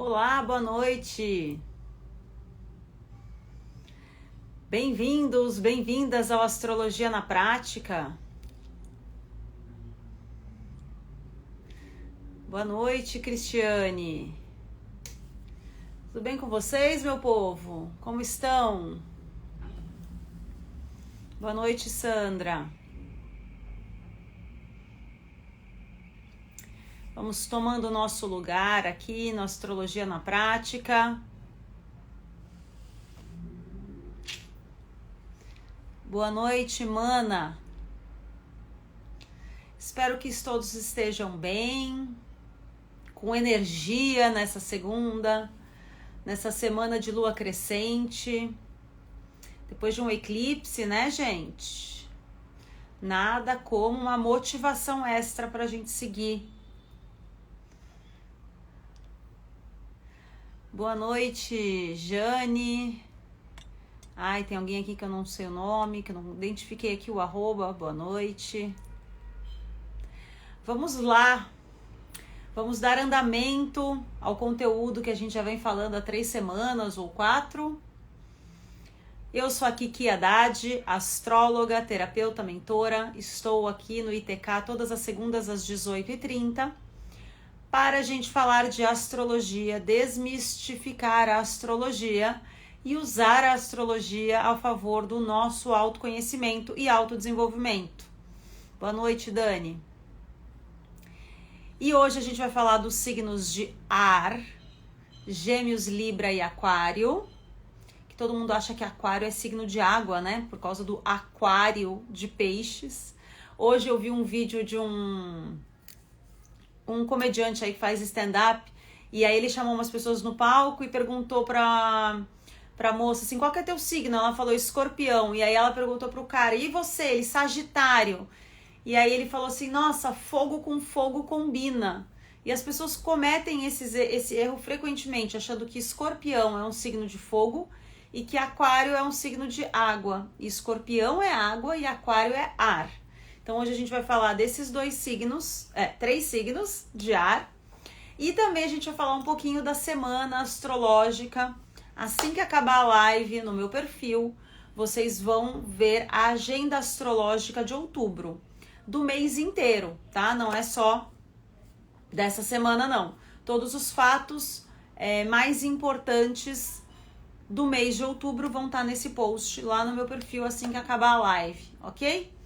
Olá, boa noite. Bem-vindos, bem-vindas ao Astrologia na Prática. Boa noite, Cristiane. Tudo bem com vocês, meu povo? Como estão? Boa noite, Sandra. Vamos tomando o nosso lugar aqui na Astrologia na Prática. Boa noite, Mana. Espero que todos estejam bem, com energia nessa segunda, nessa semana de lua crescente. Depois de um eclipse, né, gente? Nada como uma motivação extra para a gente seguir. Boa noite, Jane. Ai, tem alguém aqui que eu não sei o nome, que eu não identifiquei aqui o arroba. Boa noite. Vamos lá. Vamos dar andamento ao conteúdo que a gente já vem falando há 3 semanas ou 4. Eu sou a Kiki Haddad, astróloga, terapeuta, mentora. Estou aqui no ITK todas as segundas às 18h30 para a gente falar de astrologia, desmistificar a astrologia e usar a astrologia a favor do nosso autoconhecimento e autodesenvolvimento. Boa noite, Dani. E hoje a gente vai falar dos signos de ar, Gêmeos, Libra e Aquário. Que todo mundo acha que Aquário é signo de água, né? Por causa do aquário de peixes. Hoje eu vi um vídeo de um comediante aí que faz stand-up. E aí ele chamou umas pessoas no palco e perguntou pra moça assim, qual que é teu signo? Ela falou Escorpião. E aí ela perguntou pro cara, e você? Ele, Sagitário. E aí ele falou assim, nossa, fogo com fogo combina. E as pessoas cometem esse erro frequentemente, achando que Escorpião é um signo de fogo e que Aquário é um signo de água. E Escorpião é água e Aquário é ar. Então hoje a gente vai falar desses 2 signos, 3 signos de ar. E também a gente vai falar um pouquinho da semana astrológica. Assim que acabar a live no meu perfil, vocês vão ver a agenda astrológica de outubro, do mês inteiro, tá? Não é só dessa semana, não. Todos os fatos mais importantes do mês de outubro vão estar nesse post lá no meu perfil assim que acabar a live, ok?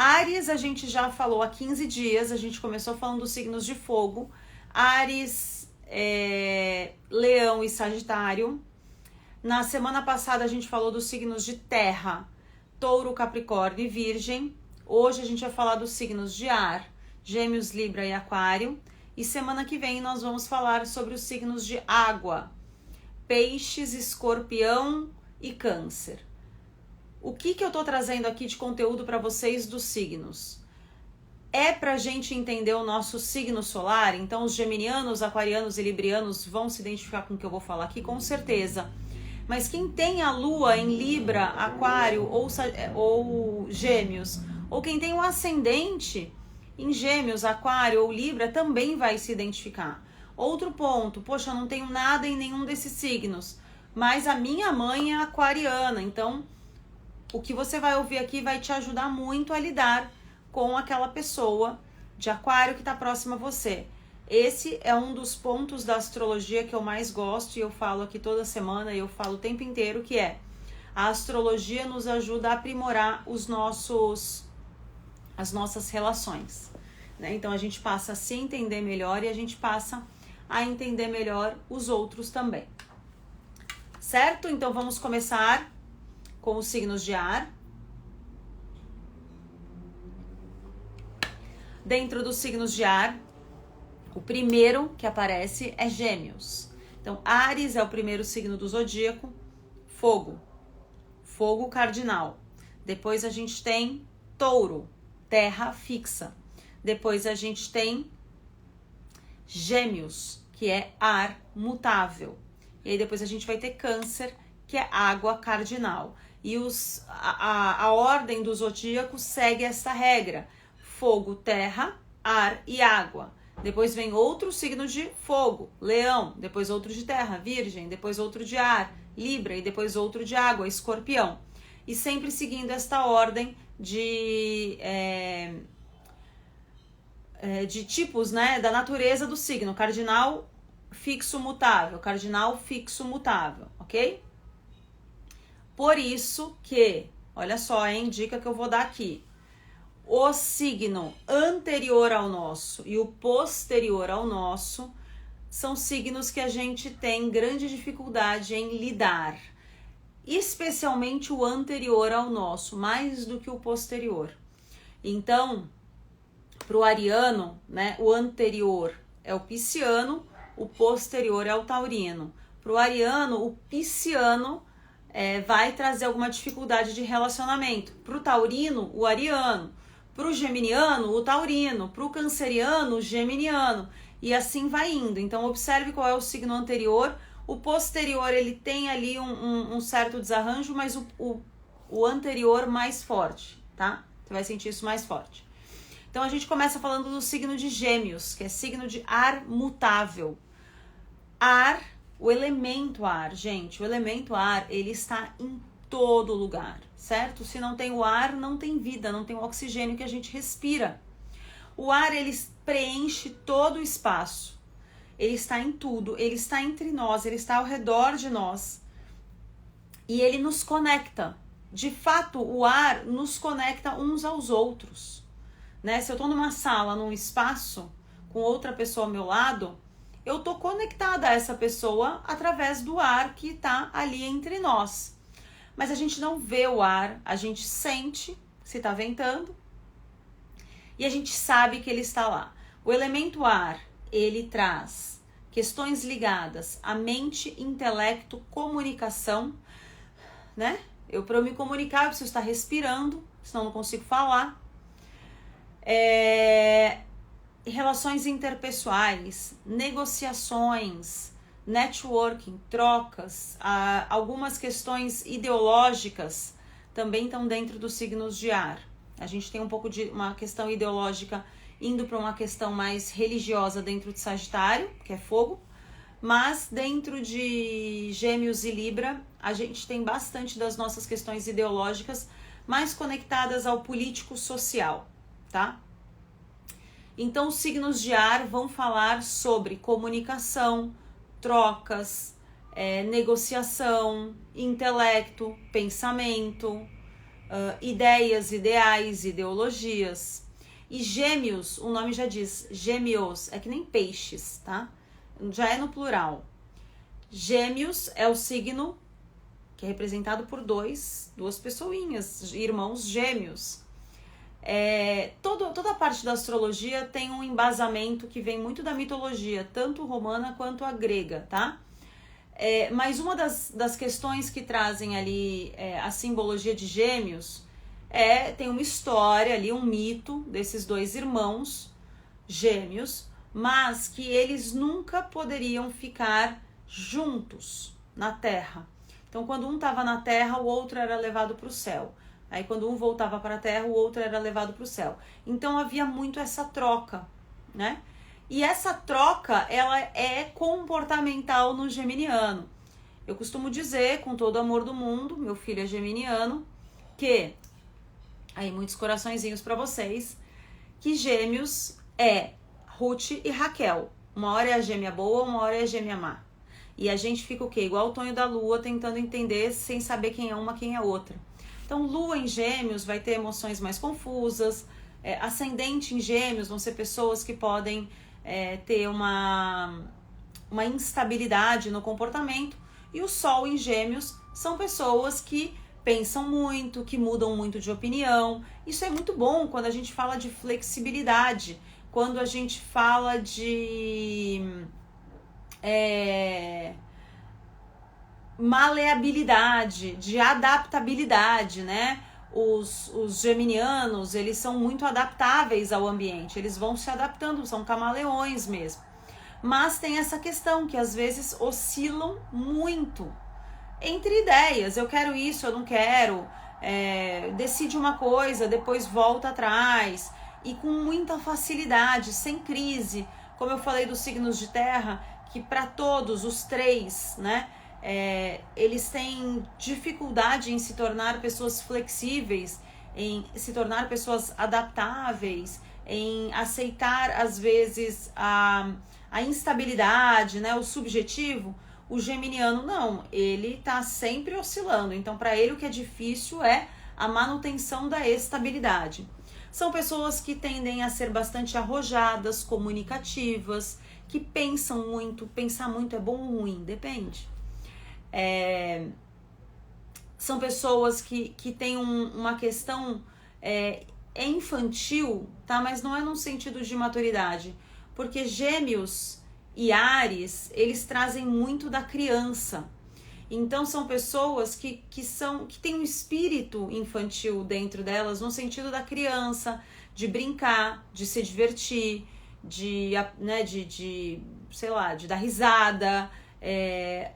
Áries, a gente já falou há 15 dias, a gente começou falando dos signos de fogo. Áries, Leão e Sagitário. Na semana passada a gente falou dos signos de terra, Touro, Capricórnio e Virgem. Hoje a gente vai falar dos signos de ar, Gêmeos, Libra e Aquário. E semana que vem nós vamos falar sobre os signos de água, Peixes, Escorpião e Câncer. O que eu tô trazendo aqui de conteúdo para vocês dos signos? É pra gente entender o nosso signo solar? Então os geminianos, aquarianos e librianos vão se identificar com o que eu vou falar aqui, com certeza. Mas quem tem a lua em Libra, Aquário ou Gêmeos, ou quem tem o ascendente em Gêmeos, Aquário ou Libra, também vai se identificar. Outro ponto, poxa, eu não tenho nada em nenhum desses signos, mas a minha mãe é aquariana, então o que você vai ouvir aqui vai te ajudar muito a lidar com aquela pessoa de Aquário que está próxima a você. Esse é um dos pontos da astrologia que eu mais gosto e eu falo aqui toda semana e eu falo o tempo inteiro, que é a astrologia nos ajuda a aprimorar as nossas relações, né? Então a gente passa a se entender melhor e a gente passa a entender melhor os outros também. Certo? Então vamos começar com os signos de ar. Dentro dos signos de ar, o primeiro que aparece é Gêmeos. Então, Áries é o primeiro signo do zodíaco, fogo, fogo cardinal. Depois a gente tem Touro, terra fixa. Depois a gente tem Gêmeos, que é ar mutável. E aí depois a gente vai ter Câncer, que é água cardinal. E a ordem do zodíaco segue essa regra: fogo, terra, ar e água. Depois vem outro signo de fogo, Leão. Depois outro de terra, Virgem. Depois outro de ar, Libra. E depois outro de água, Escorpião. E sempre seguindo esta ordem de tipos, né, da natureza do signo. Cardinal, fixo, mutável. Cardinal, fixo, mutável. Ok? Por isso que, olha só, hein, dica que eu vou dar aqui. O signo anterior ao nosso e o posterior ao nosso são signos que a gente tem grande dificuldade em lidar. Especialmente o anterior ao nosso, mais do que o posterior. Então, para o ariano, né, o anterior é o pisciano, o posterior é o taurino. Para o ariano, o pisciano vai trazer alguma dificuldade de relacionamento. Para o taurino, o ariano. Para o geminiano, o taurino. Para o canceriano, o geminiano. E assim vai indo. Então, observe qual é o signo anterior. O posterior, ele tem ali um certo desarranjo, mas o anterior mais forte, tá? Você vai sentir isso mais forte. Então, a gente começa falando do signo de Gêmeos, que é signo de ar mutável. Ar, o elemento ar, gente, o elemento ar, ele está em todo lugar, certo? Se não tem o ar, não tem vida, não tem o oxigênio que a gente respira. O ar, ele preenche todo o espaço. Ele está em tudo, ele está entre nós, ele está ao redor de nós. E ele nos conecta. De fato, o ar nos conecta uns aos outros. Né? Se eu estou numa sala, num espaço, com outra pessoa ao meu lado, eu estou conectada a essa pessoa através do ar que está ali entre nós. Mas a gente não vê o ar, a gente sente se está ventando e a gente sabe que ele está lá. O elemento ar, ele traz questões ligadas à mente, intelecto, comunicação, né? Para eu me comunicar, eu preciso estar respirando, senão eu não consigo falar. Relações interpessoais, negociações, networking, trocas, algumas questões ideológicas também estão dentro dos signos de ar. A gente tem um pouco de uma questão ideológica indo para uma questão mais religiosa dentro de Sagitário, que é fogo, mas dentro de Gêmeos e Libra, a gente tem bastante das nossas questões ideológicas mais conectadas ao político-social, tá? Então, os signos de ar vão falar sobre comunicação, trocas, negociação, intelecto, pensamento, ideias, ideais, ideologias. E Gêmeos, o nome já diz, Gêmeos, é que nem peixes, tá? Já é no plural. Gêmeos é o signo que é representado por duas pessoinhas, irmãos gêmeos. Toda a parte da astrologia tem um embasamento que vem muito da mitologia, tanto romana quanto a grega, tá? Mas uma das questões que trazem ali a simbologia de Gêmeos tem uma história ali, um mito desses dois irmãos gêmeos, mas que eles nunca poderiam ficar juntos na Terra. Então, quando um estava na Terra, o outro era levado para o céu. Aí, quando um voltava para a Terra, o outro era levado para o céu. Então, havia muito essa troca, né? E essa troca, ela é comportamental no geminiano. Eu costumo dizer, com todo o amor do mundo, meu filho é geminiano, que, aí muitos coraçõezinhos para vocês, que Gêmeos é Ruth e Raquel. Uma hora é a gêmea boa, uma hora é a gêmea má. E a gente fica o quê? Igual o Tonho da Lua, tentando entender sem saber quem é uma, quem é outra. Então, Lua em Gêmeos vai ter emoções mais confusas. Ascendente em Gêmeos vão ser pessoas que podem ter uma instabilidade no comportamento. E o Sol em Gêmeos são pessoas que pensam muito, que mudam muito de opinião. Isso é muito bom quando a gente fala de flexibilidade, quando a gente fala de maleabilidade, de adaptabilidade, né? Os geminianos, eles são muito adaptáveis ao ambiente, eles vão se adaptando, são camaleões mesmo. Mas tem essa questão que às vezes oscilam muito entre ideias, eu quero isso, eu não quero, decide uma coisa, depois volta atrás, e com muita facilidade, sem crise, Como eu falei dos signos de terra, que para todos os três, né, eles têm dificuldade em se tornar pessoas flexíveis, em se tornar pessoas adaptáveis, em aceitar às vezes a instabilidade, né, o subjetivo. O geminiano não, ele tá sempre oscilando, então para ele o que é difícil é a manutenção da estabilidade. São pessoas que tendem a ser bastante arrojadas, comunicativas, que pensam muito. Pensar muito é bom ou ruim? Depende. São pessoas que têm uma questão infantil, tá? Mas não é num sentido de maturidade, porque Gêmeos e Áries, eles trazem muito da criança. Então são pessoas que têm um espírito infantil dentro delas, no sentido da criança, de brincar, de se divertir, de sei lá, de dar risada.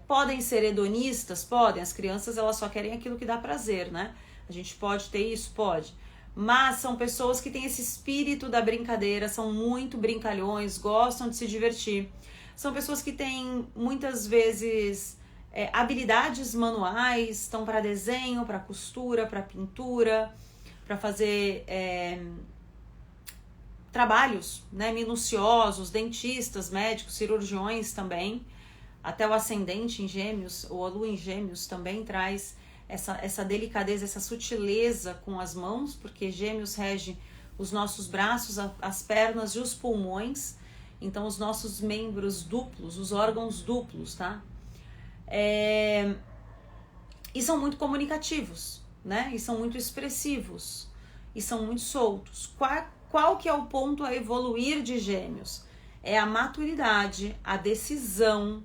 Podem ser hedonistas? Podem. As crianças, elas só querem aquilo que dá prazer, né? A gente pode ter isso? Pode. Mas são pessoas que têm esse espírito da brincadeira, são muito brincalhões, gostam de se divertir. São pessoas que têm, muitas vezes, habilidades manuais, estão para desenho, para costura, para pintura, para fazer trabalhos, né, minuciosos, dentistas, médicos, cirurgiões também. Até o ascendente em Gêmeos, ou a lua em Gêmeos também traz essa delicadeza, essa sutileza com as mãos, porque Gêmeos rege os nossos braços, as pernas e os pulmões. Então, os nossos membros duplos, os órgãos duplos, tá? E são muito comunicativos, né? E são muito expressivos. E são muito soltos. Qual que é o ponto a evoluir de Gêmeos? É a maturidade, a decisão,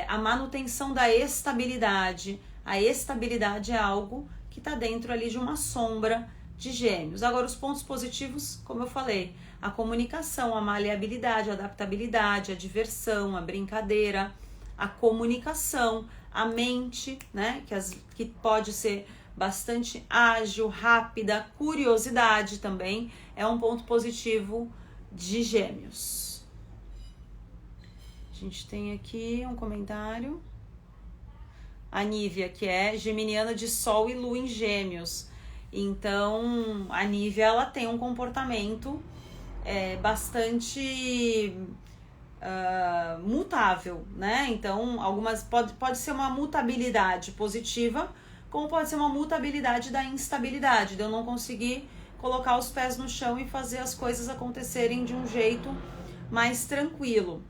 a manutenção da estabilidade. A estabilidade é algo que está dentro ali de uma sombra de Gêmeos. Agora, os pontos positivos, como eu falei, a comunicação, a maleabilidade, a adaptabilidade, a diversão, a brincadeira, a comunicação, a mente, né, que pode ser bastante ágil, rápida, curiosidade também é um ponto positivo de Gêmeos. A gente tem aqui um comentário. A Nívia, que é geminiana de Sol e Lua em Gêmeos. Então, a Nívia, ela tem um comportamento bastante mutável, né? Então, pode ser uma mutabilidade positiva, como pode ser uma mutabilidade da instabilidade, de eu não conseguir colocar os pés no chão e fazer as coisas acontecerem de um jeito mais tranquilo.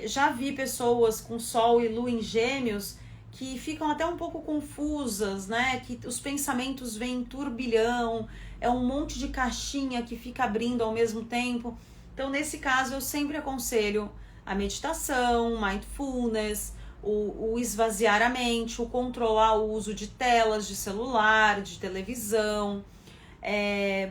Já vi pessoas com Sol e Lua em Gêmeos que ficam até um pouco confusas, né? Que os pensamentos vêm em turbilhão, é um monte de caixinha que fica abrindo ao mesmo tempo. Então, nesse caso, eu sempre aconselho a meditação, mindfulness, o esvaziar a mente, o controlar o uso de telas, de celular, de televisão,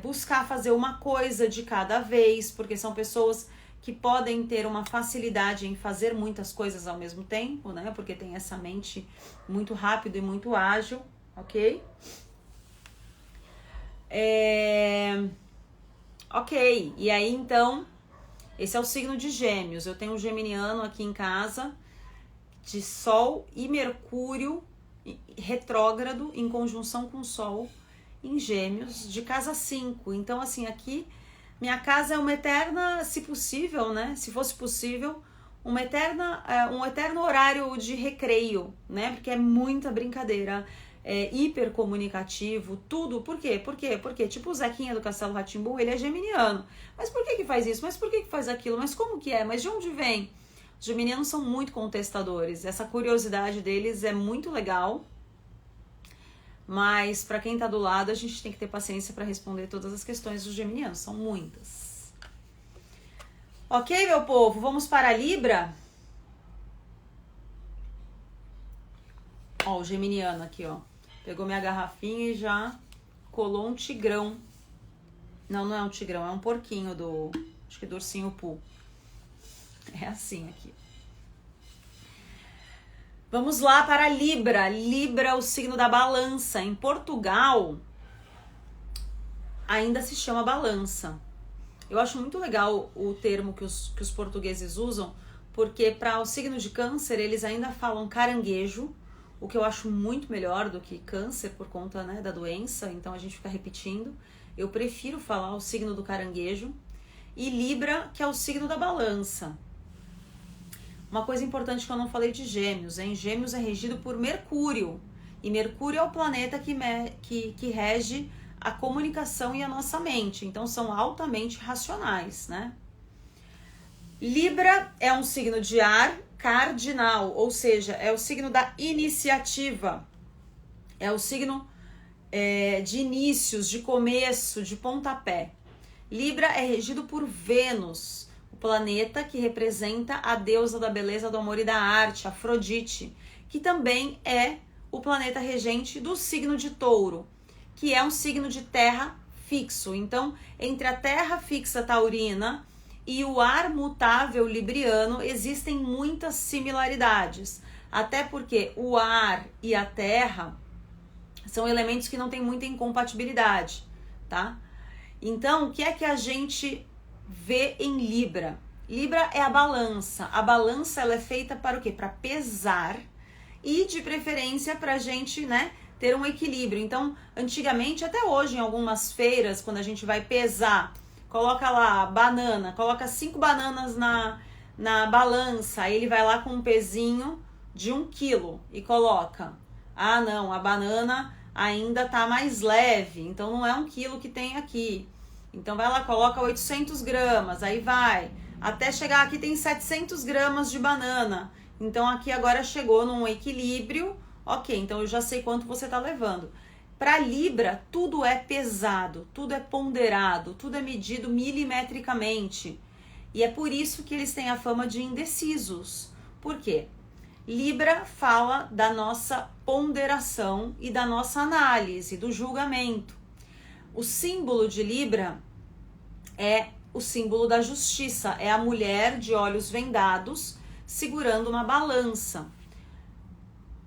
buscar fazer uma coisa de cada vez, porque são pessoas que podem ter uma facilidade em fazer muitas coisas ao mesmo tempo, né? Porque tem essa mente muito rápida e muito ágil, ok? Ok, e aí então, esse é o signo de Gêmeos. Eu tenho um geminiano aqui em casa, de Sol e Mercúrio retrógrado em conjunção com o Sol em Gêmeos, de casa 5. Então, assim, aqui minha casa é uma eterna, se possível, né? Se fosse possível, um eterno horário de recreio, né? Porque é muita brincadeira, hiper comunicativo, tudo. Por quê? Porque tipo o Zequinha do Castelo Rá-Tim-Bum, ele é geminiano. Mas por que faz isso? Mas por que faz aquilo? Mas como que é? Mas de onde vem? Os geminianos são muito contestadores. Essa curiosidade deles é muito legal. Mas para quem tá do lado, a gente tem que ter paciência para responder todas as questões dos geminianos. São muitas. Ok, meu povo? Vamos para a Libra? Ó, o geminiano aqui, ó. Pegou minha garrafinha e já colou um tigrão. Não, não é um tigrão, é um porquinho acho que do Ursinho Pooh. É assim aqui. Vamos lá para Libra. Libra, o signo da balança. Em Portugal, ainda se chama balança. Eu acho muito legal o termo que os portugueses usam, porque para o signo de câncer eles ainda falam caranguejo, o que eu acho muito melhor do que câncer por conta, né, da doença, então a gente fica repetindo. Eu prefiro falar o signo do caranguejo. E Libra, que é o signo da balança. Uma coisa importante que eu não falei de Gêmeos, hein? Gêmeos é regido por Mercúrio. E Mercúrio é o planeta que rege a comunicação e a nossa mente. Então são altamente racionais, né? Libra é um signo de ar cardinal, ou seja, é o signo da iniciativa. É o signo de inícios, de começo, de pontapé. Libra é regido por Vênus, o planeta que representa a deusa da beleza, do amor e da arte, Afrodite, que também é o planeta regente do signo de Touro, que é um signo de terra fixo. Então, entre a terra fixa taurina e o ar mutável libriano existem muitas similaridades, até porque o ar e a terra são elementos que não têm muita incompatibilidade, tá? Então, o que é que a gente vê em Libra? Libra é a balança. A balança ela é feita para o quê? Para pesar e, de preferência, para a gente, né, ter um equilíbrio. Então, antigamente, até hoje, em algumas feiras, quando a gente vai pesar, coloca lá banana, coloca 5 bananas na balança, aí ele vai lá com um pezinho de 1 quilo e coloca. Ah, não, a banana ainda tá mais leve, então não é 1 quilo que tem aqui. Então vai lá, coloca 800 gramas, aí vai. Até chegar aqui tem 700 gramas de banana. Então aqui agora chegou num equilíbrio. Ok, então eu já sei quanto você tá levando. Para Libra, tudo é pesado, tudo é ponderado, tudo é medido milimetricamente. E é por isso que eles têm a fama de indecisos. Por quê? Libra fala da nossa ponderação e da nossa análise, do julgamento. O símbolo de Libra é o símbolo da justiça, é a mulher de olhos vendados segurando uma balança.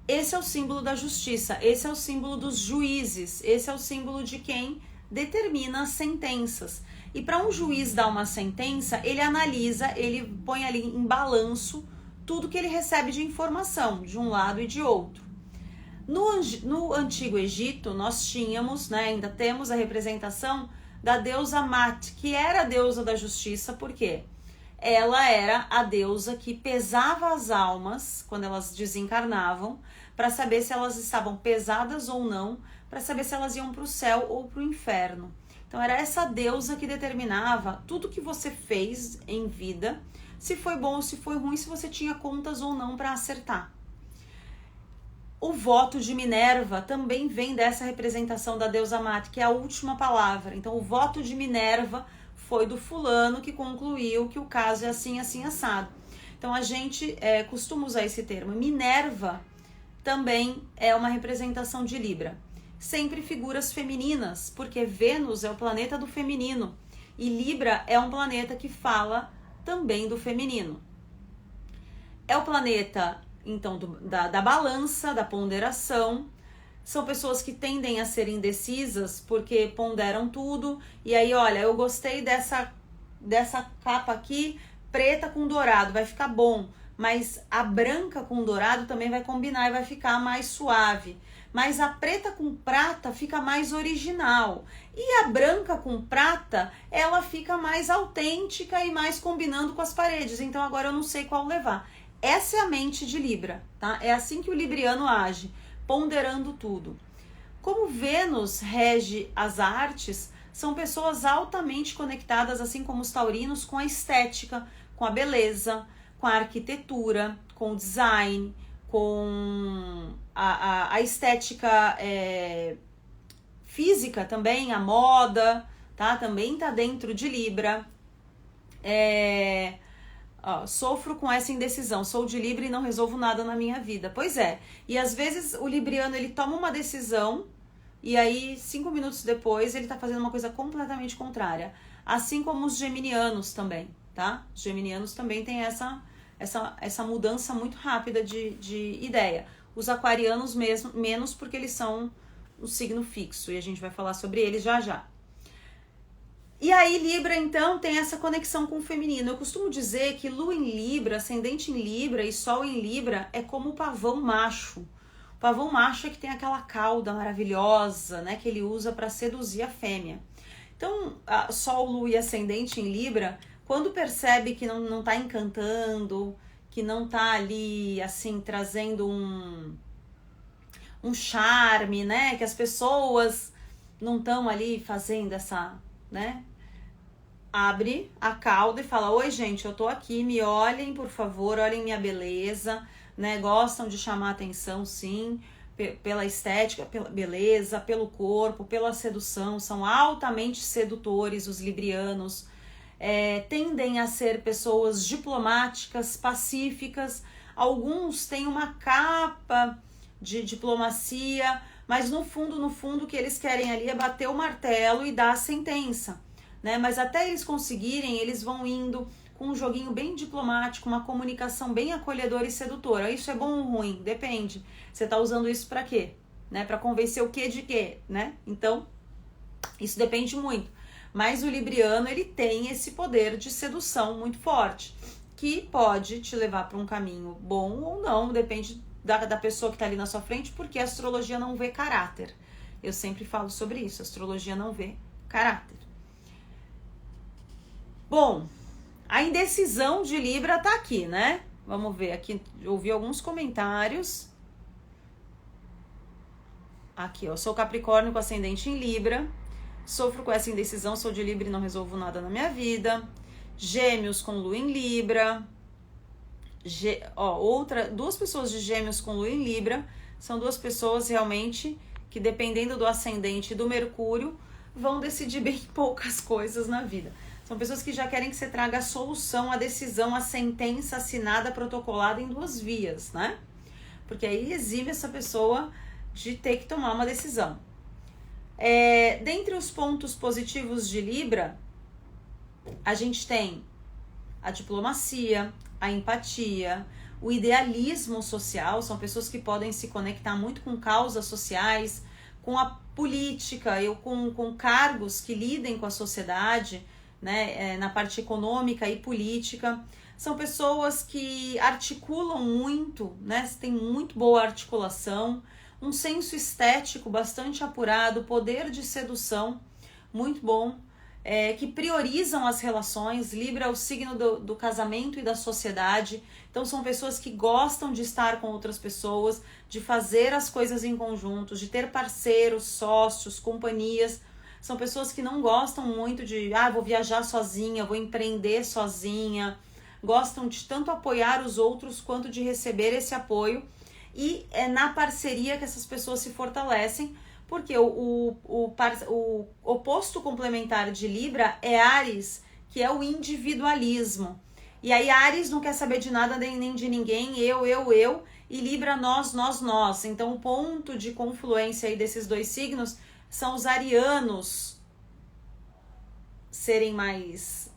Esse é o símbolo da justiça, esse é o símbolo dos juízes, esse é o símbolo de quem determina as sentenças. E para um juiz dar uma sentença, ele analisa, ele põe ali em balanço tudo que ele recebe de informação, de um lado e de outro. No Antigo Egito, nós tínhamos, né, ainda temos a representação da deusa Mat, que era a deusa da justiça, porque ela era a deusa que pesava as almas quando elas desencarnavam, para saber se elas estavam pesadas ou não, para saber se elas iam para o céu ou para o inferno. Então era essa deusa que determinava tudo que você fez em vida, se foi bom ou se foi ruim, se você tinha contas ou não para acertar. O voto de Minerva também vem dessa representação da deusa Mat, que é a última palavra. Então o voto de Minerva foi do fulano que concluiu que o caso é assim, assim, assado. Então a gente costuma usar esse termo. Minerva também é uma representação de Libra. Sempre figuras femininas, porque Vênus é o planeta do feminino e Libra é um planeta que fala também do feminino. É o planeta, então, da balança, da ponderação. São pessoas que tendem a ser indecisas porque ponderam tudo. E aí, olha, eu gostei dessa capa aqui, preta com dourado, vai ficar bom. Mas a branca com dourado também vai combinar e vai ficar mais suave. Mas a preta com prata fica mais original. E a branca com prata, ela fica mais autêntica e mais combinando com as paredes. Então agora eu não sei qual levar. Essa é a mente de Libra, tá? É assim que o libriano age, ponderando tudo. Como Vênus rege as artes, são pessoas altamente conectadas, assim como os taurinos, com a estética, com a beleza, com a arquitetura, com o design, com a estética física também, a moda, tá? Também tá dentro de Libra. Sofro com essa indecisão, sou de Libra e não resolvo nada na minha vida. Pois é, e às vezes o libriano ele toma uma decisão e aí 5 minutos depois ele tá fazendo uma coisa completamente contrária. Assim como os geminianos também, tá? Os geminianos também têm essa mudança muito rápida de ideia. Os aquarianos menos porque eles são um signo fixo e a gente vai falar sobre eles já já. E aí Libra, então, tem essa conexão com o feminino. Eu costumo dizer que Lua em Libra, ascendente em Libra e Sol em Libra é como o pavão macho. O pavão macho é que tem aquela cauda maravilhosa, né, que ele usa para seduzir a fêmea. Então, Sol, Lua e ascendente em Libra, quando percebe que não tá encantando, que não tá ali, assim, trazendo um charme, né, que as pessoas não estão ali fazendo essa, né, abre a cauda e fala, oi gente, eu tô aqui, me olhem por favor, olhem minha beleza, né, gostam de chamar atenção sim, pela estética, pela beleza, pelo corpo, pela sedução, são altamente sedutores os librianos, tendem a ser pessoas diplomáticas, pacíficas, alguns têm uma capa de diplomacia, mas no fundo, o que eles querem ali é bater o martelo e dar a sentença, né? Mas até eles conseguirem, eles vão indo com um joguinho bem diplomático, uma comunicação bem acolhedora e sedutora. Isso é bom ou ruim? Depende. Você tá usando isso para quê? Né? Para convencer o quê de quê, né? Então, isso depende muito. Mas o libriano, ele tem esse poder de sedução muito forte, que pode te levar para um caminho bom ou não, depende da pessoa que está ali na sua frente, porque a astrologia não vê caráter. Eu sempre falo sobre isso, a astrologia não vê caráter. Bom, a indecisão de Libra tá aqui, né? Vamos ver aqui, eu ouvi alguns comentários. Aqui, ó, sou Capricórnio com ascendente em Libra, sofro com essa indecisão, sou de Libra e não resolvo nada na minha vida. Gêmeos com Lua em Libra. Duas pessoas de Gêmeos com Lua em Libra são duas pessoas realmente que, dependendo do ascendente e do Mercúrio, vão decidir bem poucas coisas na vida. São pessoas que já querem que você traga a solução, a decisão, a sentença assinada, protocolada em 2 vias, né? Porque aí exime essa pessoa de ter que tomar uma decisão. Dentre os pontos positivos de Libra, a gente tem a diplomacia, a empatia, o idealismo social, são pessoas que podem se conectar muito com causas sociais, com a política, com cargos que lidem com a sociedade, né, na parte econômica e política. São pessoas que articulam muito, né, têm muito boa articulação, um senso estético bastante apurado, poder de sedução muito bom, que priorizam as relações. Libra é o signo do casamento e da sociedade, então são pessoas que gostam de estar com outras pessoas, de fazer as coisas em conjunto, de ter parceiros, sócios, companhias. São pessoas que não gostam muito de, vou viajar sozinha, vou empreender sozinha, gostam de tanto apoiar os outros quanto de receber esse apoio, e é na parceria que essas pessoas se fortalecem, porque o oposto complementar de Libra é Áries, que é o individualismo. E aí Áries não quer saber de nada nem de ninguém, eu, e Libra nós. Então o ponto de confluência aí desses 2 signos são os arianos serem mais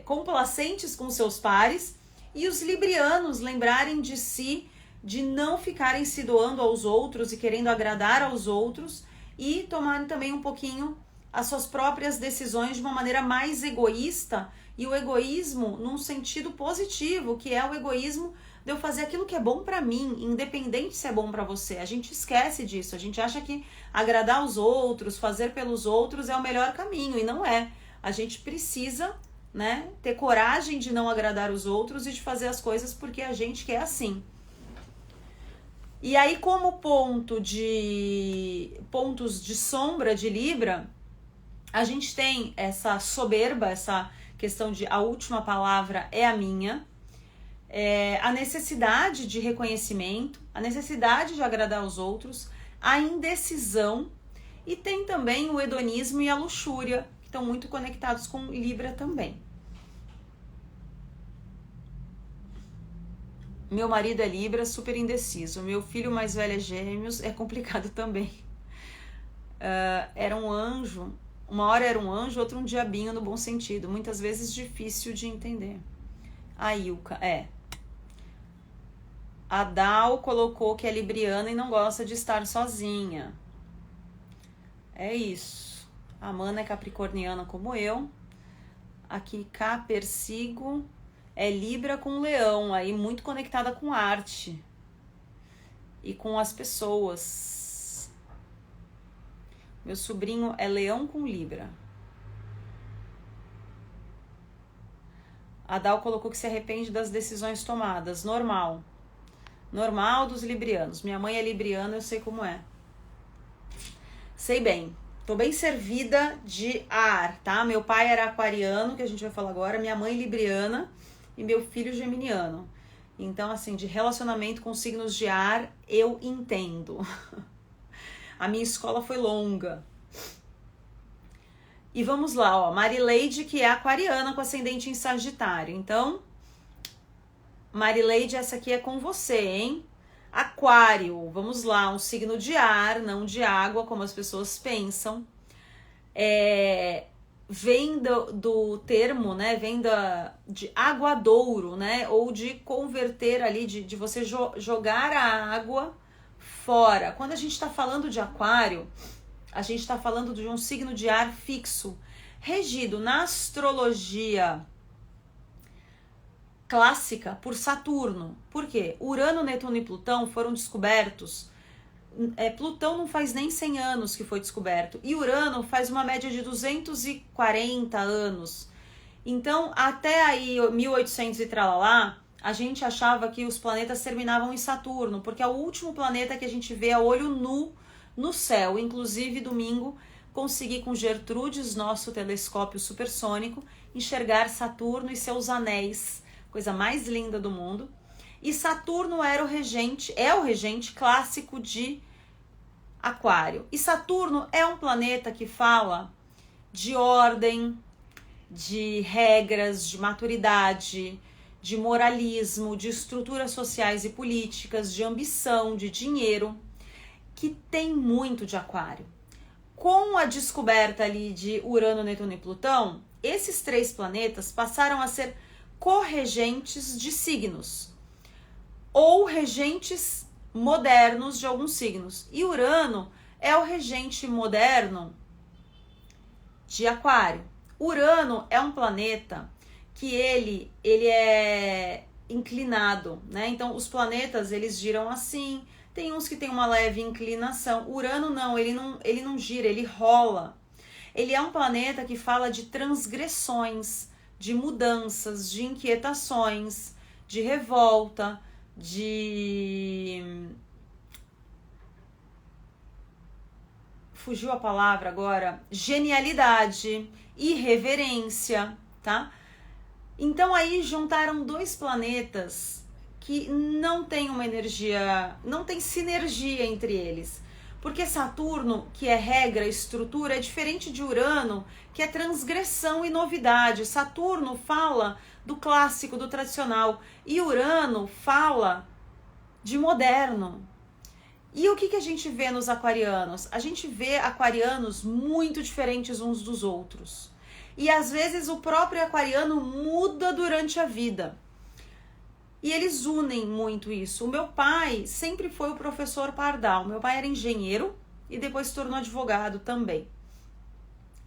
complacentes com seus pares e os librianos lembrarem de si, de não ficarem se doando aos outros e querendo agradar aos outros, e tomarem também um pouquinho as suas próprias decisões de uma maneira mais egoísta, e o egoísmo num sentido positivo, que é o egoísmo de eu fazer aquilo que é bom pra mim, independente se é bom pra você. A gente esquece disso, a gente acha que agradar os outros, fazer pelos outros é o melhor caminho, e não é. A gente precisa, né, ter coragem de não agradar os outros e de fazer as coisas porque a gente quer assim. E aí, como pontos de sombra de Libra, a gente tem essa soberba, essa questão de a última palavra é a minha, a necessidade de reconhecimento, a necessidade de agradar os outros, a indecisão, e tem também o hedonismo e a luxúria, que estão muito conectados com Libra também. Meu marido é Libra, super indeciso. Meu filho mais velho é Gêmeos, é complicado também. Era um anjo, uma hora era um anjo, outra um diabinho no bom sentido. Muitas vezes difícil de entender. A Ilka, A Dal colocou que é libriana e não gosta de estar sozinha. É isso. A Mana é capricorniana como eu. Aqui, cá, persigo, é Libra com Leão, aí muito conectada com arte e com as pessoas. Meu sobrinho é Leão com Libra. A Dal colocou que se arrepende das decisões tomadas. Normal. Normal dos librianos. Minha mãe é libriana, eu sei como é. Sei bem. Tô bem servida de ar, tá? Meu pai era aquariano, que a gente vai falar agora. Minha mãe libriana e meu filho geminiano. Então, assim, de relacionamento com signos de ar, eu entendo. A minha escola foi longa. E vamos lá, ó. Marileide, que é aquariana com ascendente em Sagitário. Então, Marileide, essa aqui é com você, hein? Aquário, vamos lá, um signo de ar, não de água, como as pessoas pensam. Vem do termo, né? Vem de aguadouro, né? Ou de converter ali, de você jogar a água fora. Quando a gente está falando de aquário, a gente está falando de um signo de ar fixo, regido na astrologia clássica por Saturno. Por quê? Urano, Netuno e Plutão foram descobertos. Plutão não faz nem 100 anos que foi descoberto. E Urano faz uma média de 240 anos. Então, até aí, 1800 e tralalá, a gente achava que os planetas terminavam em Saturno, porque é o último planeta que a gente vê a olho nu no céu. Inclusive, domingo, consegui com Gertrudes, nosso telescópio supersônico, enxergar Saturno e seus anéis. Coisa mais linda do mundo. E Saturno é o regente clássico de Aquário. E Saturno é um planeta que fala de ordem, de regras, de maturidade, de moralismo, de estruturas sociais e políticas, de ambição, de dinheiro, que tem muito de Aquário. Com a descoberta ali de Urano, Netuno e Plutão, esses 3 planetas passaram a ser corregentes de signos ou regentes modernos de alguns signos. E Urano é o regente moderno de Aquário. Urano é um planeta que ele é inclinado, né? Então os planetas eles giram assim, tem uns que tem uma leve inclinação. Urano não, ele não gira, ele rola. Ele é um planeta que fala de transgressões, de mudanças, de inquietações, de revolta, fugiu a palavra agora, genialidade, irreverência, tá? Então aí juntaram 2 planetas que não tem uma energia, não tem sinergia entre eles. Porque Saturno, que é regra, estrutura, é diferente de Urano, que é transgressão e novidade. Saturno fala do clássico, do tradicional, e Urano fala de moderno. E o que a gente vê nos aquarianos? A gente vê aquarianos muito diferentes uns dos outros. E às vezes o próprio aquariano muda durante a vida. E eles unem muito isso. O meu pai sempre foi o professor Pardal. Meu pai era engenheiro e depois se tornou advogado também.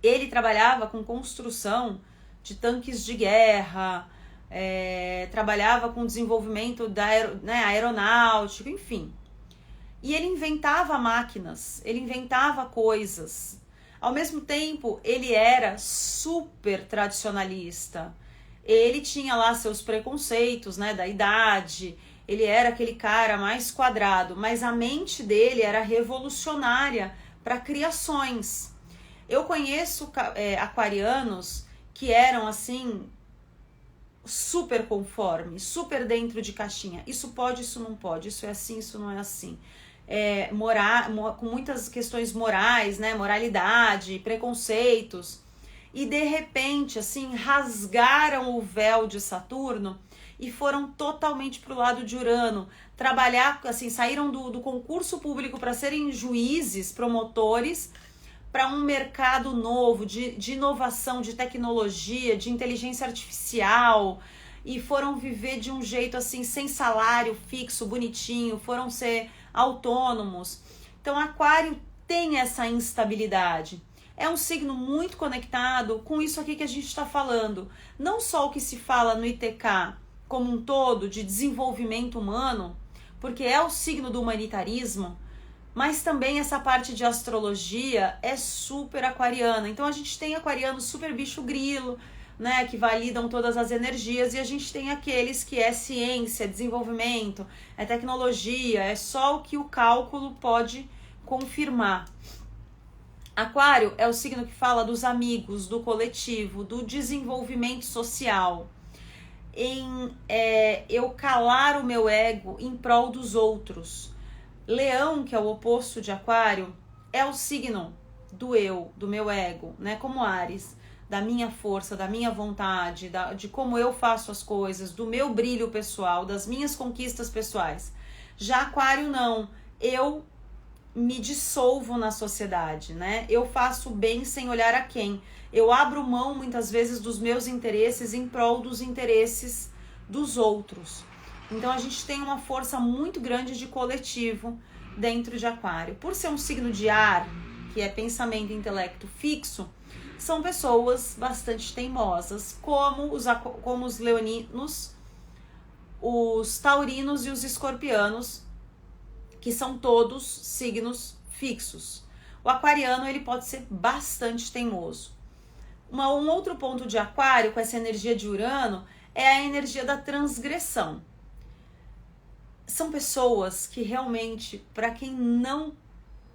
Ele trabalhava com construção de tanques de guerra, trabalhava com desenvolvimento da aeronáutica, enfim. E ele inventava máquinas, ele inventava coisas. Ao mesmo tempo, ele era super tradicionalista. Ele tinha lá seus preconceitos, né, da idade, ele era aquele cara mais quadrado, mas a mente dele era revolucionária para criações. Eu conheço aquarianos que eram assim, super conformes, super dentro de caixinha. Isso pode, isso não pode, isso é assim, isso não é assim. Com muitas questões morais, né, moralidade, preconceitos. E de repente, assim, rasgaram o véu de Saturno e foram totalmente para o lado de Urano. Trabalhar, assim, saíram do concurso público para serem juízes, promotores, para um mercado novo de inovação, de tecnologia, de inteligência artificial. E foram viver de um jeito, assim, sem salário fixo, bonitinho, foram ser autônomos. Então, Aquário tem essa instabilidade. é um signo muito conectado com isso aqui que a gente está falando. Não só o que se fala no ITK como um todo, de desenvolvimento humano, porque é o signo do humanitarismo, mas também essa parte de astrologia é super aquariana. Então a gente tem aquariano super bicho grilo, né, que validam todas as energias, e a gente tem aqueles que é ciência, desenvolvimento, é tecnologia, é só o que o cálculo pode confirmar. Aquário é o signo que fala dos amigos, do coletivo, do desenvolvimento social, em eu calar o meu ego em prol dos outros. Leão, que é o oposto de Aquário, é o signo do eu, do meu ego, né? Como Áries, da minha força, da minha vontade, de como eu faço as coisas, do meu brilho pessoal, das minhas conquistas pessoais. Já Aquário não, eu me dissolvo na sociedade, né? Eu faço bem sem olhar a quem. Eu abro mão muitas vezes dos meus interesses em prol dos interesses dos outros. Então a gente tem uma força muito grande de coletivo dentro de Aquário. Por ser um signo de ar, que é pensamento e intelecto fixo, são pessoas bastante teimosas, como os leoninos, os taurinos e os escorpianos, que são todos signos fixos. O aquariano, ele pode ser bastante teimoso. Um outro ponto de Aquário, com essa energia de Urano, é a energia da transgressão. São pessoas que realmente, para quem não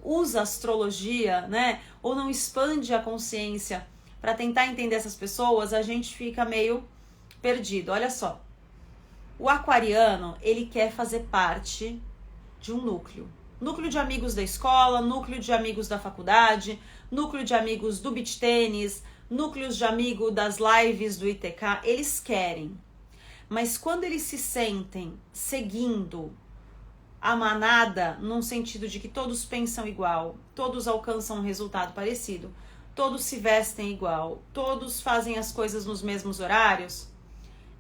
usa astrologia, né, ou não expande a consciência para tentar entender essas pessoas, a gente fica meio perdido. Olha só, o aquariano, ele quer fazer parte de um núcleo. Núcleo de amigos da escola, núcleo de amigos da faculdade, núcleo de amigos do beach tênis, núcleos de amigo das lives do ITK, eles querem. Mas quando eles se sentem seguindo a manada, num sentido de que todos pensam igual, todos alcançam um resultado parecido, todos se vestem igual, todos fazem as coisas nos mesmos horários,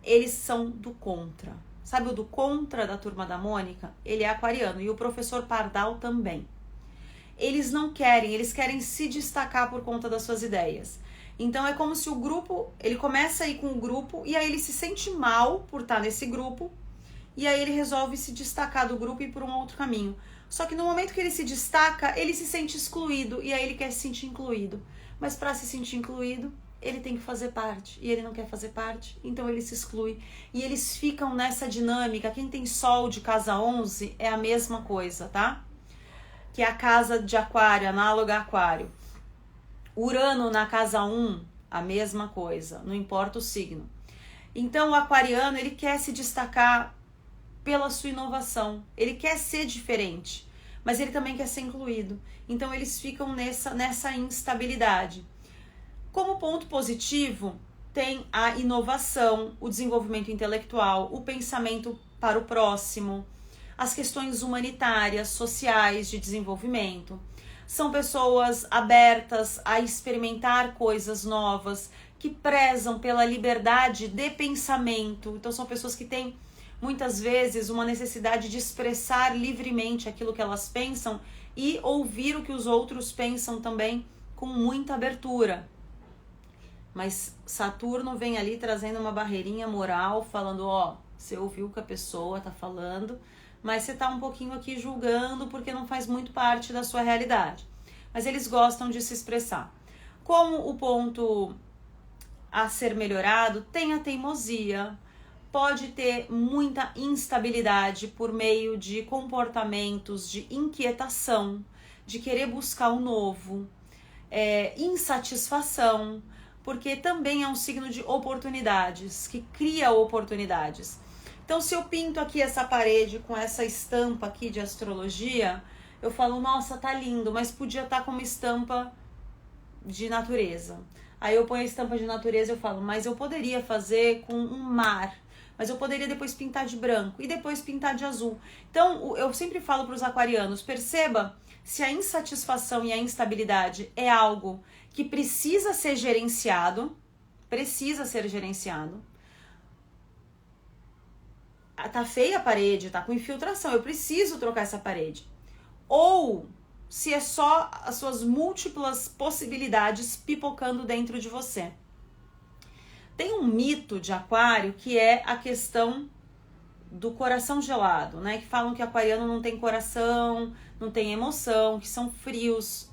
eles são do contra. Sabe o do contra da Turma da Mônica? Ele é aquariano, e o professor Pardal também. Eles não querem, eles querem se destacar por conta das suas ideias. Então é como se o grupo, ele começa a ir com o grupo e aí ele se sente mal por estar nesse grupo e aí ele resolve se destacar do grupo e ir por um outro caminho. Só que no momento que ele se destaca, ele se sente excluído e aí ele quer se sentir incluído. Mas para se sentir incluído, ele tem que fazer parte e ele não quer fazer parte, então ele se exclui. E eles ficam nessa dinâmica. Quem tem Sol de casa 11 é a mesma coisa, tá? Que é a casa de Aquário, análoga a Aquário. Urano na casa 1, a mesma coisa, não importa o signo. Então o aquariano, ele quer se destacar pela sua inovação, ele quer ser diferente, mas ele também quer ser incluído. Então eles ficam nessa instabilidade. Como ponto positivo, tem a inovação, o desenvolvimento intelectual, o pensamento para o próximo, as questões humanitárias, sociais, de desenvolvimento. São pessoas abertas a experimentar coisas novas, que prezam pela liberdade de pensamento. Então são pessoas que têm, muitas vezes, uma necessidade de expressar livremente aquilo que elas pensam e ouvir o que os outros pensam também com muita abertura. Mas Saturno vem ali trazendo uma barreirinha moral, falando, ó, você ouviu o que a pessoa tá falando, mas você tá um pouquinho aqui julgando porque não faz muito parte da sua realidade. Mas eles gostam de se expressar. Como o ponto a ser melhorado, tem a teimosia, pode ter muita instabilidade por meio de comportamentos de inquietação, de querer buscar o novo, insatisfação, porque também é um signo de oportunidades, que cria oportunidades. Então, se eu pinto aqui essa parede com essa estampa aqui de astrologia, eu falo, nossa, tá lindo, mas podia estar com uma estampa de natureza. Aí eu ponho a estampa de natureza e eu falo, mas eu poderia fazer com um mar, mas eu poderia depois pintar de branco e depois pintar de azul. Então, eu sempre falo para os aquarianos, perceba se a insatisfação e a instabilidade é algo que precisa ser gerenciado, tá feia a parede, tá com infiltração, eu preciso trocar essa parede. Ou se é só as suas múltiplas possibilidades pipocando dentro de você. Tem um mito de aquário que é a questão do coração gelado, né? Que falam que aquariano não tem coração, não tem emoção, que são frios.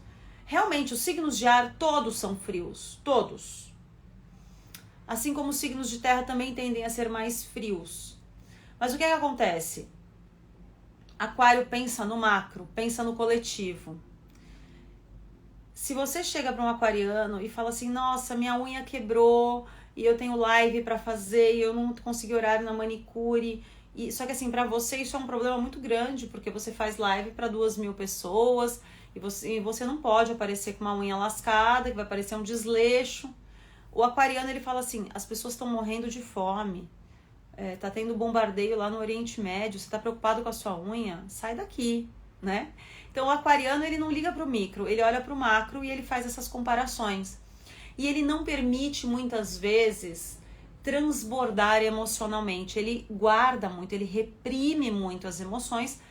Realmente, os signos de ar todos são frios, todos. Assim como os signos de terra também tendem a ser mais frios. Mas o que acontece? Aquário pensa no macro, pensa no coletivo. Se você chega para um aquariano e fala assim, nossa, minha unha quebrou e eu tenho live para fazer e eu não consegui horário na manicure. Só que assim, para você isso é um problema muito grande, porque você faz live para 2.000 pessoas e você não pode aparecer com uma unha lascada, que vai parecer um desleixo. O aquariano, ele fala assim, as pessoas estão morrendo de fome, tá tendo bombardeio lá no Oriente Médio, você tá preocupado com a sua unha? Sai daqui, né? Então o aquariano, ele não liga pro micro, ele olha pro macro e ele faz essas comparações. E ele não permite, muitas vezes, transbordar emocionalmente. Ele guarda muito, ele reprime muito as emoções,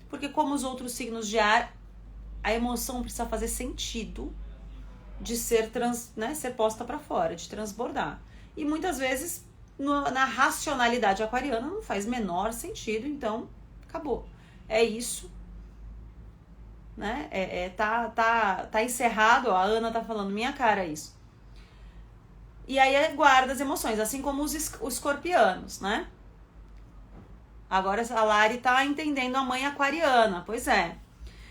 porque como os outros signos de ar, a emoção precisa fazer sentido de ser, ser posta para fora, de transbordar. E muitas vezes, na racionalidade aquariana, não faz menor sentido, então acabou. É isso. Né? Tá encerrado, ó, a Ana tá falando, minha cara isso. E aí guarda as emoções, assim como os escorpianos, né? Agora a Lari tá entendendo a mãe aquariana, pois é.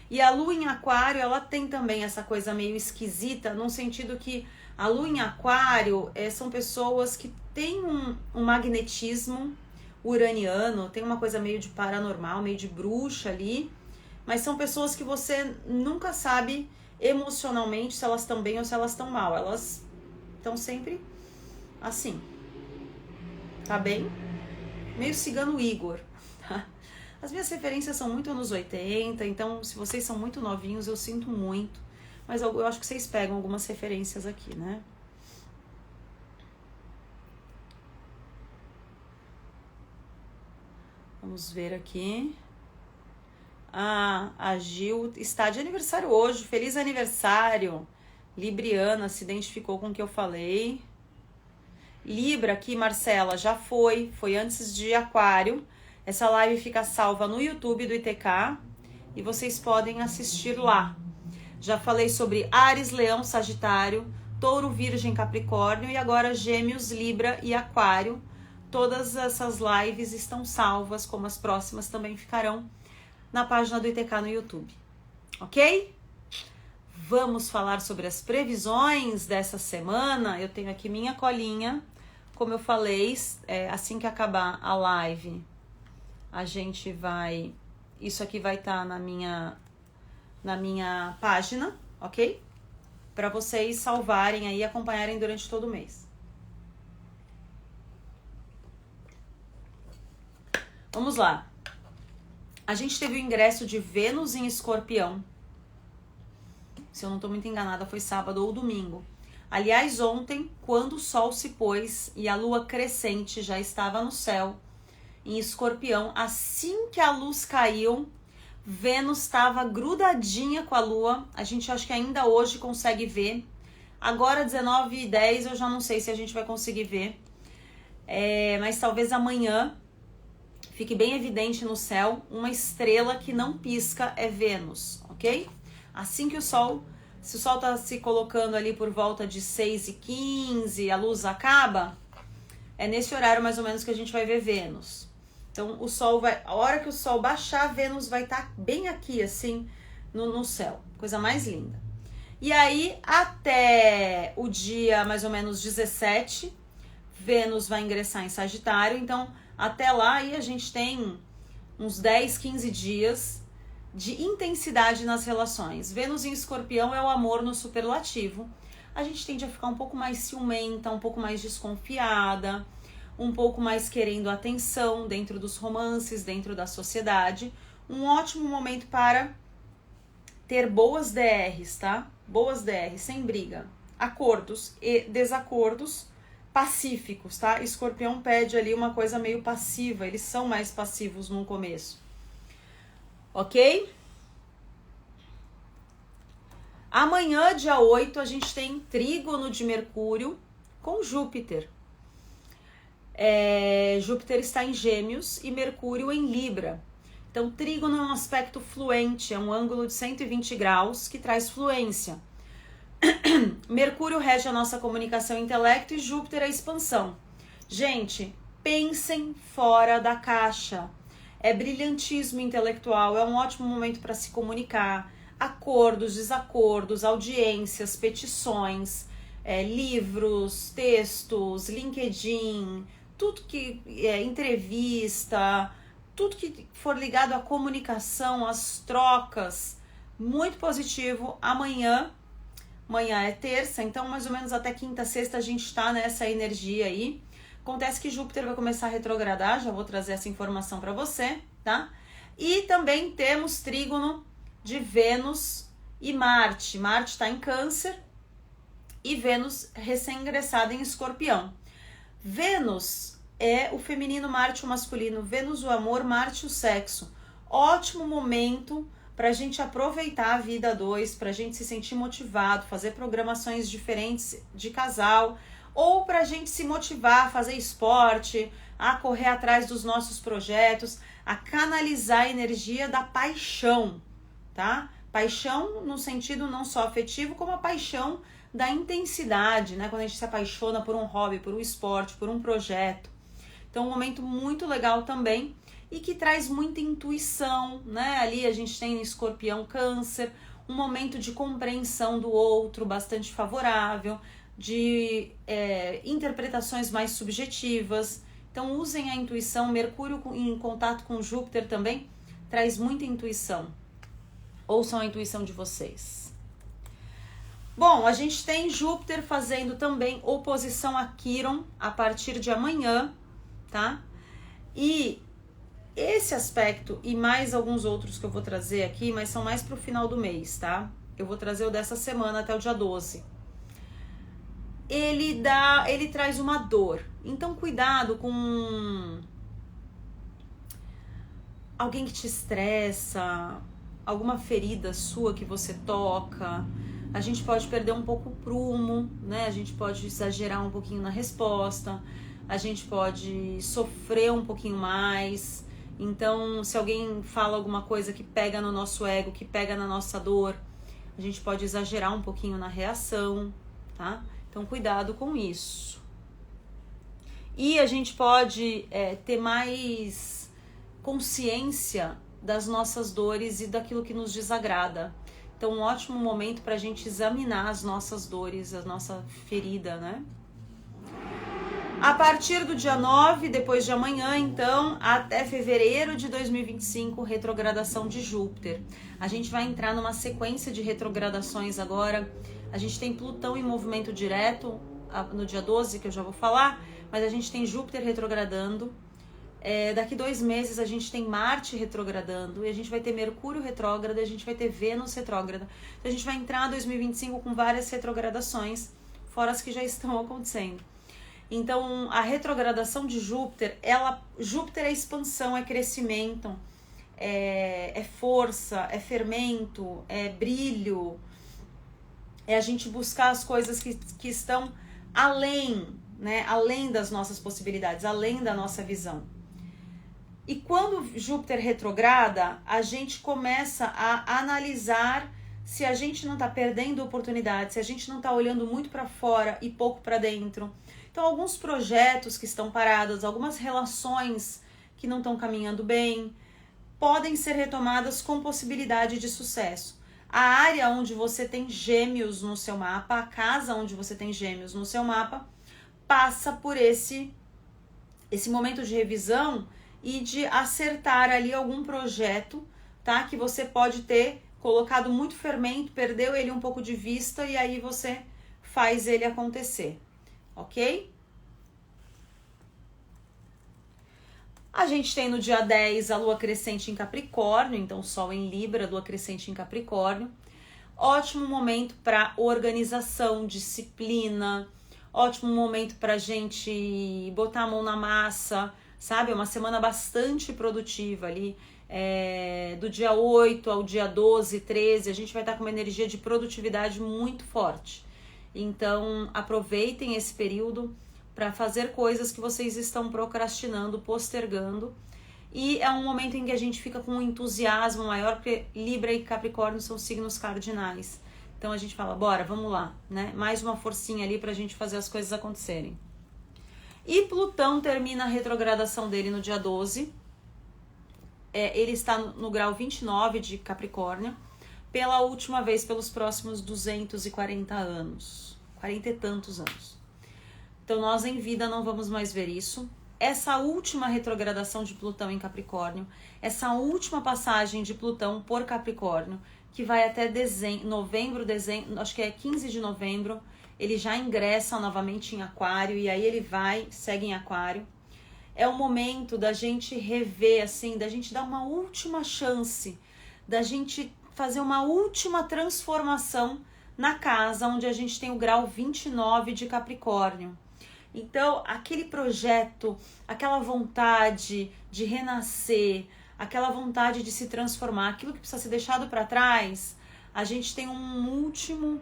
E a lua em aquário, ela tem também essa coisa meio esquisita, num sentido que a lua em aquário são pessoas que têm um magnetismo uraniano, tem uma coisa meio de paranormal, meio de bruxa ali, mas são pessoas que você nunca sabe emocionalmente se elas estão bem ou se elas estão mal. Elas estão sempre assim, tá bem? Meio cigano Igor, tá? As minhas referências são muito anos 80, então se vocês são muito novinhos, eu sinto muito. Mas eu acho que vocês pegam algumas referências aqui, né? Vamos ver aqui. A Gil está de aniversário hoje. Feliz aniversário. Libriana se identificou com o que eu falei. Libra aqui, Marcela, já foi antes de Aquário. Essa live fica salva no YouTube do ITK e vocês podem assistir lá. Já falei sobre Áries, Leão, Sagitário, Touro, Virgem, Capricórnio e agora Gêmeos, Libra e Aquário. Todas essas lives estão salvas, como as próximas também ficarão na página do ITK no YouTube. Ok? Vamos falar sobre as previsões dessa semana. Eu tenho aqui minha colinha. Como eu falei, assim que acabar a live, a gente vai... Isso aqui vai estar na minha página, ok? Para vocês salvarem aí e acompanharem durante todo o mês. Vamos lá. A gente teve o ingresso de Vênus em Escorpião. Se eu não estou muito enganada, foi sábado ou domingo. Aliás, ontem, quando o sol se pôs e a lua crescente já estava no céu, em Escorpião, assim que a luz caiu, Vênus estava grudadinha com a lua. A gente acha que ainda hoje consegue ver. Agora, 19h10, eu já não sei se a gente vai conseguir ver. Mas talvez amanhã fique bem evidente no céu uma estrela que não pisca, é Vênus, ok? Assim que o sol, se o sol está se colocando ali por volta de 6h15, a luz acaba, é nesse horário mais ou menos que a gente vai ver Vênus. Então o sol vai, a hora que o sol baixar, Vênus vai estar bem aqui assim no céu, coisa mais linda. E aí até o dia mais ou menos 17, Vênus vai ingressar em Sagitário, então até lá aí a gente tem uns 10, 15 dias de intensidade nas relações. Vênus em Escorpião é o amor no superlativo. A gente tende a ficar um pouco mais ciumenta, um pouco mais desconfiada, um pouco mais querendo atenção dentro dos romances, dentro da sociedade. Um ótimo momento para ter boas DRs, tá? Boas DRs, sem briga. Acordos e desacordos pacíficos, tá? Escorpião pede ali uma coisa meio passiva, eles são mais passivos no começo. Ok? Amanhã, dia 8, a gente tem trígono de Mercúrio com Júpiter. Júpiter está em Gêmeos e Mercúrio em Libra. Então, trígono é um aspecto fluente, é um ângulo de 120 graus que traz fluência. Mercúrio rege a nossa comunicação e intelecto e Júpiter a expansão. Gente, pensem fora da caixa. É brilhantismo intelectual, é um ótimo momento para se comunicar. Acordos, desacordos, audiências, petições, livros, textos, LinkedIn, tudo que entrevista, tudo que for ligado à comunicação, às trocas, muito positivo. Amanhã é terça, então mais ou menos até quinta, sexta a gente está nessa energia aí. Acontece que Júpiter vai começar a retrogradar, já vou trazer essa informação para você, tá? E também temos trígono de Vênus e Marte. Marte está em Câncer e Vênus recém-ingressada em Escorpião. Vênus é o feminino, Marte o masculino. Vênus o amor, Marte o sexo. Ótimo momento para a gente aproveitar a vida a dois, para a gente se sentir motivado, fazer programações diferentes de casal, ou para a gente se motivar a fazer esporte, a correr atrás dos nossos projetos, a canalizar a energia da paixão, tá? Paixão no sentido não só afetivo, como a paixão da intensidade, né? Quando a gente se apaixona por um hobby, por um esporte, por um projeto. Então, um momento muito legal também e que traz muita intuição, né? Ali a gente tem Escorpião, Câncer, um momento de compreensão do outro bastante favorável, de interpretações mais subjetivas. Então, usem a intuição. Mercúrio em contato com Júpiter também traz muita intuição. Ouçam a intuição de vocês. Bom, a gente tem Júpiter fazendo também oposição a Quirón a partir de amanhã, tá? E esse aspecto e mais alguns outros que eu vou trazer aqui, mas são mais para o final do mês, tá? Eu vou trazer o dessa semana até o dia 12. Ele traz uma dor. Então, cuidado com alguém que te estressa, alguma ferida sua que você toca. A gente pode perder um pouco o prumo, né? A gente pode exagerar um pouquinho na resposta. A gente pode sofrer um pouquinho mais. Então, se alguém fala alguma coisa que pega no nosso ego, que pega na nossa dor, a gente pode exagerar um pouquinho na reação, tá? Então, cuidado com isso. E a gente pode ter mais consciência das nossas dores e daquilo que nos desagrada. Então, um ótimo momento para a gente examinar as nossas dores, a nossa ferida, né? A partir do dia 9, depois de amanhã, então, até fevereiro de 2025, retrogradação de Júpiter. A gente vai entrar numa sequência de retrogradações agora. A gente tem Plutão em movimento direto no dia 12, que eu já vou falar, mas a gente tem Júpiter retrogradando. Daqui 2 meses a gente tem Marte retrogradando, e a gente vai ter Mercúrio retrógrado, e a gente vai ter Vênus retrógrada. Então a gente vai entrar em 2025 com várias retrogradações, fora as que já estão acontecendo. Então, a retrogradação de Júpiter, Júpiter é expansão, é crescimento, é força, é fermento, é brilho, é a gente buscar as coisas que estão além, né, além das nossas possibilidades, além da nossa visão. E quando Júpiter retrograda, a gente começa a analisar se a gente não está perdendo oportunidades, se a gente não está olhando muito para fora e pouco para dentro. Então, alguns projetos que estão parados, algumas relações que não estão caminhando bem, podem ser retomadas com possibilidade de sucesso. A área onde você tem Gêmeos no seu mapa, a casa onde você tem Gêmeos no seu mapa, passa por esse momento de revisão e de acertar ali algum projeto, tá? Que você pode ter colocado muito fermento, perdeu ele um pouco de vista e aí você faz ele acontecer. Ok? A gente tem no dia 10 a lua crescente em Capricórnio, então Sol em Libra, lua crescente em Capricórnio. Ótimo momento para organização, disciplina, ótimo momento para a gente botar a mão na massa, sabe? É uma semana bastante produtiva ali. do dia 8 ao dia 12, 13, a gente vai estar com uma energia de produtividade muito forte. Então, aproveitem esse período para fazer coisas que vocês estão procrastinando, postergando. E é um momento em que a gente fica com um entusiasmo maior, porque Libra e Capricórnio são signos cardinais. Então a gente fala, bora, vamos lá, né? Mais uma forcinha ali pra gente fazer as coisas acontecerem. E Plutão termina a retrogradação dele no dia 12. Ele está no grau 29 de Capricórnio, pela última vez pelos próximos 240 anos. 40 e tantos anos. Então nós em vida não vamos mais ver isso. Essa última retrogradação de Plutão em Capricórnio, essa última passagem de Plutão por Capricórnio, que vai até novembro, acho que é 15 de novembro, ele já ingressa novamente em Aquário e aí ele segue em Aquário. É o momento da gente rever, assim, da gente dar uma última chance, da gente fazer uma última transformação na casa onde a gente tem o grau 29 de Capricórnio. Então, aquele projeto, aquela vontade de renascer, aquela vontade de se transformar, aquilo que precisa ser deixado para trás, a gente tem um último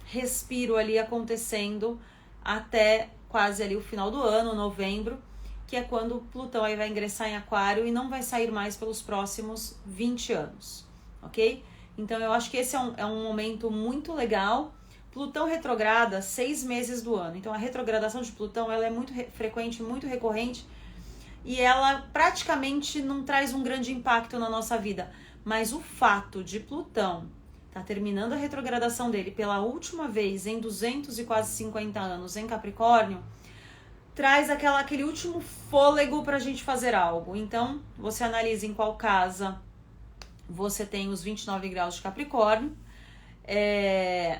respiro ali acontecendo até quase ali o final do ano, novembro, que é quando Plutão aí vai ingressar em Aquário e não vai sair mais pelos próximos 20 anos, ok? Então, eu acho que esse é um momento muito legal. Plutão retrograda 6 meses do ano. Então, a retrogradação de Plutão ela é muito frequente, muito recorrente. E ela praticamente não traz um grande impacto na nossa vida. Mas o fato de Plutão estar terminando a retrogradação dele pela última vez em 250 anos em Capricórnio, traz aquele último fôlego para a gente fazer algo. Então, você analisa em qual casa você tem os 29 graus de Capricórnio. E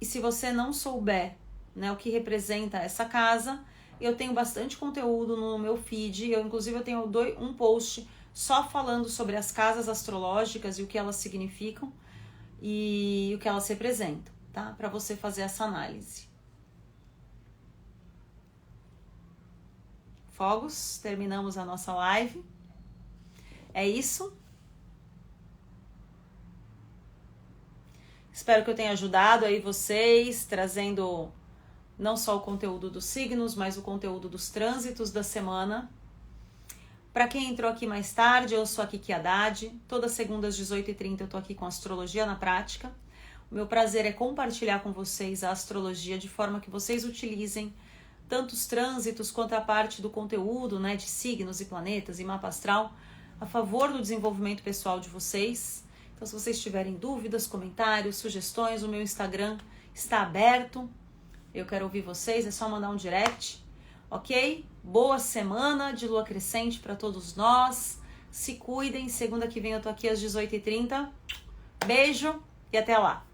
se você não souber, né, o que representa essa casa, eu tenho bastante conteúdo no meu feed. Inclusive, eu tenho um post só falando sobre as casas astrológicas e o que elas significam e o que elas representam, tá? Para você fazer essa análise. Fogos, terminamos a nossa live. É isso. Espero que eu tenha ajudado aí vocês, trazendo não só o conteúdo dos signos, mas o conteúdo dos trânsitos da semana. Para quem entrou aqui mais tarde, eu sou a Kiki Haddad. Todas segundas, 18h30, eu tô aqui com Astrologia na Prática. O meu prazer é compartilhar com vocês a astrologia de forma que vocês utilizem tanto os trânsitos quanto a parte do conteúdo, né, de signos e planetas e mapa astral, a favor do desenvolvimento pessoal de vocês. Então, se vocês tiverem dúvidas, comentários, sugestões, o meu Instagram está aberto. Eu quero ouvir vocês, é só mandar um direct, ok? Boa semana de lua crescente para todos nós. Se cuidem, segunda que vem eu tô aqui às 18h30. Beijo e até lá!